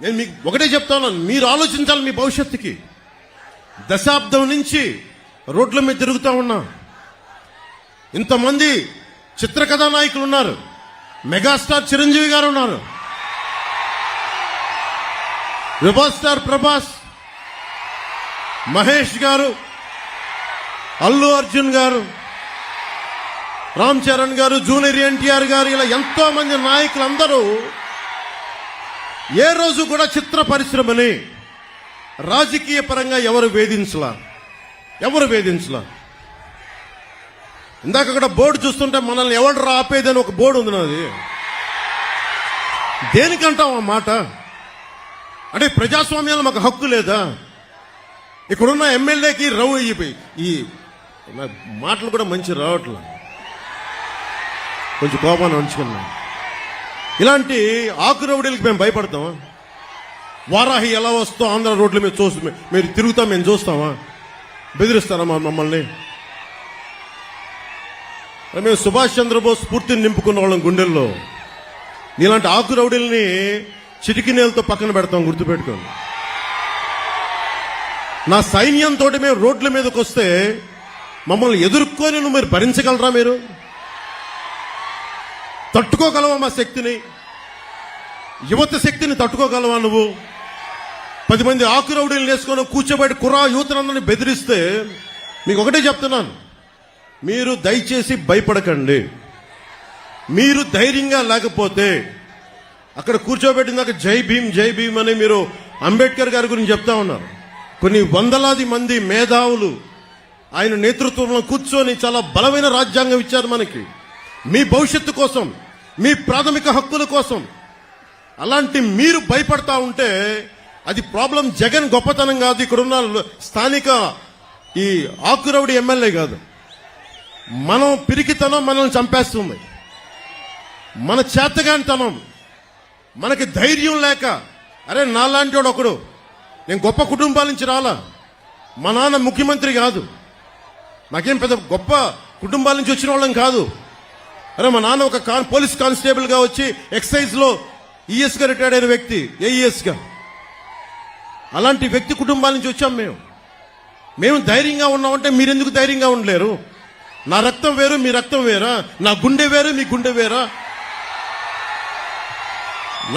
నేను మీకు ఒకటే చెప్తాను, మీరు ఆలోచించాలి మీ భవిష్యత్తుకి. దశాబ్దం నుంచి రోడ్ల మీద తిరుగుతూ ఉన్నా. ఇంతమంది చిత్రకథా నాయకులు ఉన్నారు. మెగాస్టార్ చిరంజీవి గారు ఉన్నారు, రెబల్ స్టార్ ప్రభాస్, మహేష్ గారు, అల్లు అర్జున్ గారు, రామ్ చరణ్ గారు, జూనియర్ ఎన్టీఆర్ గారు, ఇలా ఎంతో మంది నాయకులందరూ ఏ రోజు కూడా చిత్ర పరిశ్రమని రాజకీయ పరంగా ఎవరు వేధించలా. ఇందాక అక్కడ బోర్డు చూస్తుంటే మనల్ని ఎవరు ఆపేదని ఒక బోర్డు ఉంది నాది. దేనికంటాం ఆ మాట? అంటే ప్రజాస్వామ్యంలో మాకు హక్కు లేదా? ఇక్కడున్న ఎమ్మెల్యేకి ఈ మాటలు కూడా మంచి రావట్లా, కొంచెం కోపాన్ని ఉంచుకున్నా. ఇలాంటి ఆకు రౌడీలకి మేము భయపడతామా? వారాహి ఎలా వస్తో ఆంధ్ర రోడ్ల మీద చూస్తూ మీరు తిరుగుతాం, మేము చూస్తామా? బెదిరిస్తారా మమ్మల్ని? మేము సుభాష్ చంద్రబోస్ స్ఫూర్తిని నింపుకున్న వాళ్ళం గుండెల్లో. ఇలాంటి ఆకు రౌడీల్ని చిటికినేలతో పక్కన పెడతాం, గుర్తుపెట్టుకోండి. నా సైన్యంతో మేము రోడ్ల మీదకి వస్తే మమ్మల్ని ఎదుర్కొని మీరు భరించగలరా? మీరు తట్టుకోగలవా మా శక్తిని? యువత శక్తిని తట్టుకోగలవా నువ్వు? 10 మంది ఆకు రౌడీలు వేసుకొని కూర్చోబెట్టి యువతనందరినీ బెదిరిస్తే మీకు ఒకటే చెప్తున్నాను, మీరు దయచేసి భయపడకండి. మీరు ధైర్యంగా లేకపోతే అక్కడ కూర్చోబెట్టిందాక జై భీమ్ అని మీరు అంబేద్కర్ గారి గురించి చెప్తా ఉన్నారు. కొన్ని వందలాది మంది మేధావులు ఆయన నేతృత్వంలో కూర్చొని చాలా బలమైన రాజ్యాంగం ఇచ్చారు మనకి, మీ భవిష్యత్తు కోసం, మీ ప్రాథమిక హక్కుల కోసం. అలాంటి మీరు భయపడతా ఉంటే అది ప్రాబ్లం జగన్ గొప్పతనం కాదు, ఇక్కడున్న స్థానిక ఈ ఆకురౌడి ఎమ్మెల్యే కాదు. మనం పిరికితనం మనల్ని చంపేస్తుంది, మన చేతగానితనం, మనకి ధైర్యం లేక. అరే నాలాంటి వాడు ఒకడు, నేను గొప్ప కుటుంబాల నుంచి రాలా, మా నాన్న ముఖ్యమంత్రి కాదు, నాకేం పెద్ద గొప్ప కుటుంబాల నుంచి వచ్చిన వాళ్ళం కాదు. అరే మా నాన్న ఒక పోలీస్ కానిస్టేబుల్ గా వచ్చి ఎక్సైజ్ లో ఈఎస్ గా రిటైర్డ్ అయిన వ్యక్తి, ఏఈఎస్ గా. అలాంటి వ్యక్తి కుటుంబాల నుంచి వచ్చాం మేము ధైర్యంగా ఉన్నామంటే మీరెందుకు ధైర్యంగా ఉండలేరు? నా రక్తం వేరు, మీ రక్తం వేరా? నా గుండె వేరు, మీ గుండె వేరా?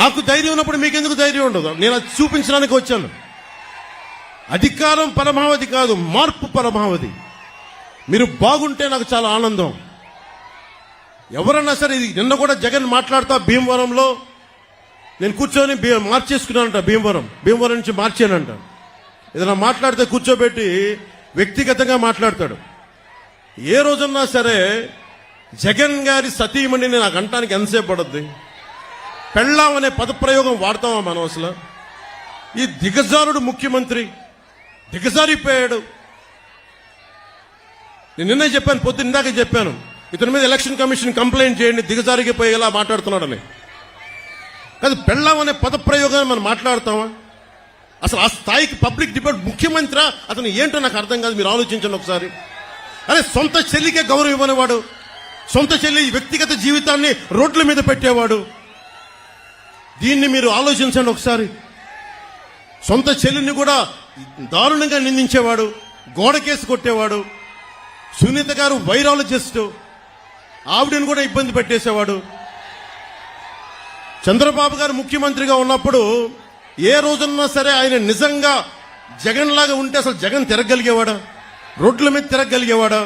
నాకు ధైర్యం ఉన్నప్పుడు మీకెందుకు ధైర్యం ఉండదు? నేను అది చూపించడానికి వచ్చాను. అధికారం పరమావధి కాదు, మార్పు పరమావధి. మీరు బాగుంటే నాకు చాలా ఆనందం. ఎవరన్నా సరే, ఇది నిన్న కూడా జగన్ మాట్లాడుతా భీమవరంలో నేను కూర్చొని మార్చేసుకున్నానంట, భీమవరం నుంచి మార్చానంట. ఏదైనా మాట్లాడితే కూర్చోబెట్టి వ్యక్తిగతంగా మాట్లాడతాడు. ఏ రోజున్నా సరే జగన్ గారి సతీమణిని నాకు అంటానికి ఎంతసేపు పడుద్ది? పెళ్ళాం అనే పదప్రయోగం వాడతామా మనం అసలు? ఈ దిగజారుడు ముఖ్యమంత్రి దిగజారిపోయాడు. నేను నిన్నే చెప్పాను, పొద్దున్న ఇందాక చెప్పాను, ఇతని మీద ఎలక్షన్ కమిషన్ కంప్లైంట్ చేయండి, దిగజారిపోయేలా మాట్లాడుతున్నాడని. కాదు, పెళ్ళాం అనే పదప్రయోగాన్ని మనం మాట్లాడతామా? అసలు ఆ స్థాయికి పబ్లిక్ డిబేట్ ముఖ్యమంత్రి అతను ఏంటో నాకు అర్థం కాదు. మీరు ఆలోచించండి ఒకసారి. అరే సొంత చెల్లికే గౌరవం ఇవ్వనివాడు, సొంత చెల్లి వ్యక్తిగత జీవితాన్ని రోడ్ల మీద పెట్టేవాడు. దీన్ని మీరు ఆలోచించండి ఒకసారి. సొంత చెల్లిని కూడా దారుణంగా నిందించేవాడు, గోడకేసి కొట్టేవాడు. సునీత గారు వైరాలజిస్ట్, ఆవిడని కూడా ఇబ్బంది పెట్టేసేవాడు. చంద్రబాబు గారు ముఖ్యమంత్రిగా ఉన్నప్పుడు ఏ రోజున్నా సరే ఆయన నిజంగా జగన్ లాగా ఉంటే అసలు జగన్ తిరగలిగేవాడా? రోడ్ల మీద తిరగలిగేవాడా?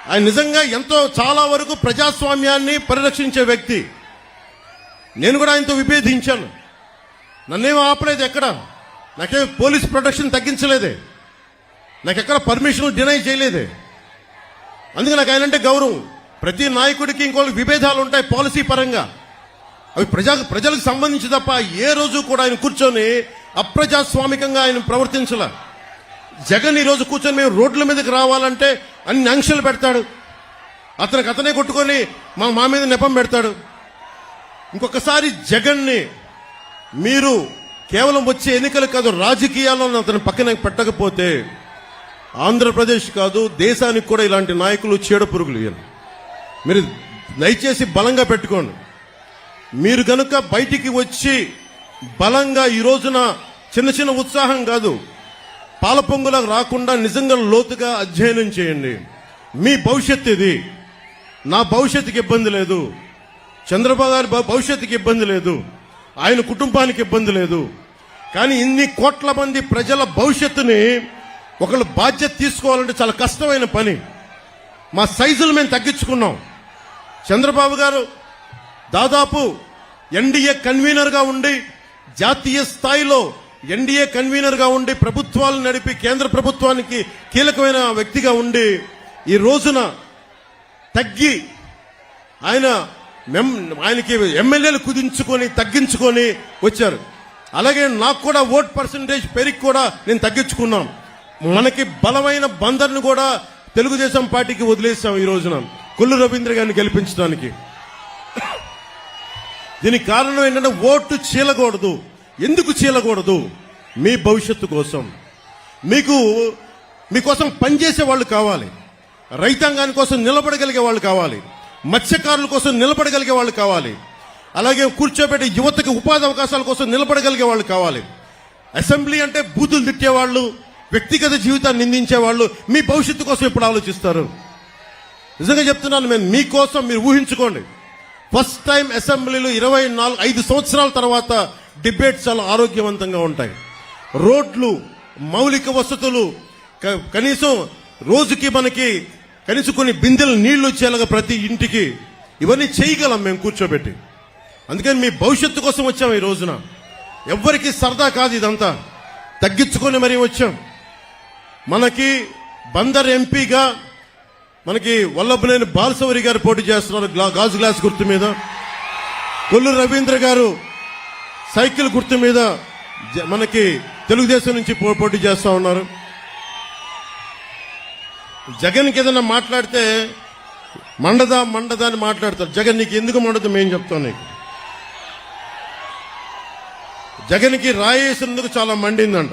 ఆయన నిజంగా ఎంతో చాలా వరకు ప్రజాస్వామ్యాన్ని పరిరక్షించే వ్యక్తి. నేను కూడా ఆయనతో విభేదించాను, నన్నేం ఆపలేదు ఎక్కడ, నాకేం పోలీస్ ప్రొటెక్షన్ తగ్గించలేదే, నాకెక్కడ పర్మిషన్ డినై చేయలేదే. అందుకే నాకు ఆయనంటే గౌరవం. ప్రతి నాయకుడికి ఇంకోళ్ళకి విభేదాలు ఉంటాయి పాలసీ పరంగా, అవి ప్రజలకు సంబంధించి తప్ప ఏ రోజు కూడా ఆయన కూర్చొని అప్రజాస్వామికంగా ఆయన ప్రవర్తించలే. జగన్ ఈ రోజు కూర్చొని మేము రోడ్ల మీదకి రావాలంటే అన్ని ఆంక్షలు పెడతాడు, అతనే కొట్టుకొని మా మీద నెపం పెడతాడు. ఇంకొకసారి జగన్ని మీరు కేవలం వచ్చే ఎన్నికలు కాదు, రాజకీయాల్లో అతను పక్కన పెట్టకపోతే ఆంధ్రప్రదేశ్ కాదు దేశానికి కూడా ఇలాంటి నాయకులు చీడ పురుగులు. మీరు దయచేసి బలంగా పెట్టుకోండి. మీరు గనుక బయటికి వచ్చి బలంగా ఈ రోజున చిన్న చిన్న ఉత్సాహం కాదు, పాలపొంగులకు రాకుండా నిజంగా లోతుగా అధ్యయనం చేయండి. మీ భవిష్యత్తు ఇది. నా భవిష్యత్తుకి ఇబ్బంది లేదు, చంద్రబాబు గారి భవిష్యత్తుకి ఇబ్బంది లేదు, ఆయన కుటుంబానికి ఇబ్బంది లేదు. కానీ ఇన్ని కోట్ల మంది ప్రజల భవిష్యత్తుని ఒకళ్ళు బాధ్యత తీసుకోవాలంటే చాలా కష్టమైన పని. మా సైజులు మేము తగ్గించుకున్నాం. చంద్రబాబు గారు దాదాపు ఎన్డీఏ కన్వీనర్గా ఉండి, జాతీయ స్థాయిలో ఎన్డీఏ కన్వీనర్గా ఉండి ప్రభుత్వాలు నడిపి కేంద్ర ప్రభుత్వానికి కీలకమైన వ్యక్తిగా ఉండి ఈ రోజున తగ్గి ఆయనకి ఎమ్మెల్యేలు కుదించుకొని తగ్గించుకొని వచ్చారు. అలాగే నాకు కూడా ఓట్ పర్సంటేజ్ పెరిగి కూడా నేను తగ్గించుకున్నాం. మనకి బలమైన బందర్ను కూడా తెలుగుదేశం పార్టీకి వదిలేసాం ఈ రోజున కొల్లు రవీంద్ర గారిని గెలిపించడానికి. దీనికి కారణం ఏంటంటే ఓటు చీలకూడదు. ఎందుకు చీలకూడదు? మీ భవిష్యత్తు కోసం, మీకోసం పనిచేసే వాళ్ళు కావాలి, రైతాంగాని కోసం నిలబడగలిగే వాళ్ళు కావాలి, మత్స్యకారుల కోసం నిలబడగలిగే వాళ్ళు కావాలి, అలాగే కూర్చోబెట్టి యువతకు ఉపాధి అవకాశాల కోసం నిలబడగలిగే వాళ్ళు కావాలి. అసెంబ్లీ అంటే బూతులు తిట్టేవాళ్ళు, వ్యక్తిగత జీవితాన్ని నిందించేవాళ్ళు మీ భవిష్యత్తు కోసం ఎప్పుడు ఆలోచిస్తారు? నిజంగా చెప్తున్నాను, మేము మీకోసం మీరు ఊహించుకోండి. ఫస్ట్ టైం అసెంబ్లీలో 5 సంవత్సరాల తర్వాత డిబేట్స్ చాలా ఆరోగ్యవంతంగా ఉంటాయి. రోడ్లు, మౌలిక వసతులు, కనీసం రోజుకి మనకి కనీసం కొన్ని బిందెలు నీళ్లు వచ్చేలాగా ప్రతి ఇంటికి ఇవన్నీ చేయగలం మేము కూర్చోబెట్టి. అందుకని మీ భవిష్యత్తు కోసం వచ్చాం ఈ రోజున. ఎవ్వరికి సరదా కాదు, ఇదంతా తగ్గించుకొని మరీ వచ్చాం. మనకి బందర్ ఎంపీగా మనకి వల్లభనేని బాలశౌరి గారు పోటీ చేస్తున్నారు గాజు గ్లాస్ గుర్తు మీద. కొల్లు రవీంద్ర గారు సైకిల్ గుర్తు మీద మనకి తెలుగుదేశం నుంచి పోటీ చేస్తా ఉన్నారు. జగన్కి ఏదైనా మాట్లాడితే మండదా అని మాట్లాడతారు. జగన్ నీకు ఎందుకు మండదు మేము చెప్తాం. నీకు జగన్కి రాయేసినందుకు చాలా మండిందంట.